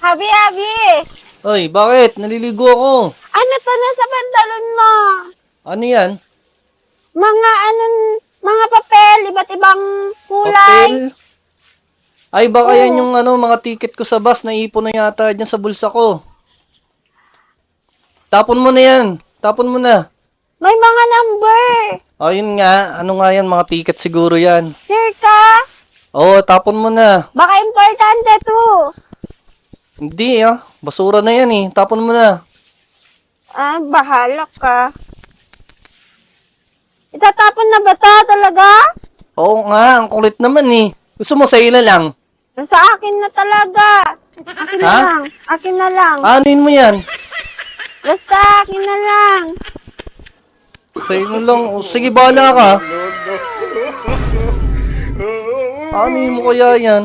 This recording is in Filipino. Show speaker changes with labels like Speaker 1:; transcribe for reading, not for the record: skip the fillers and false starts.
Speaker 1: Abi, Abi!
Speaker 2: Ay, bakit? Naliligo ako.
Speaker 1: Ano to na sa pantalon mo?
Speaker 2: Ano yan?
Speaker 1: Mga papel, iba't ibang kulay.
Speaker 2: Papel? Ay, baka yan
Speaker 1: Oo,
Speaker 2: yung mga ticket ko sa bus. Naipon na yata dyan sa bulsa ko. Tapon mo na yan. Tapon mo na.
Speaker 1: may mga number.
Speaker 2: Ayun nga. Ano nga yan? Mga ticket siguro yan.
Speaker 1: Sure ka?
Speaker 2: Oo, tapon mo na.
Speaker 1: Baka importante to.
Speaker 2: Hindi Basura na yan eh. Tapon mo na.
Speaker 1: Bahala ka. Itatapon na ba to talaga?
Speaker 2: Oo nga, ang kulit naman eh. Gusto mo sa'yo na lang.
Speaker 1: Sa akin na talaga. Akin na
Speaker 2: Ha?
Speaker 1: lang. Akin na lang.
Speaker 2: Anuin mo yan?
Speaker 1: Basta akin na lang.
Speaker 2: Sa'yo na lang. O, sige, bahala ka. Anuin mo kaya yan?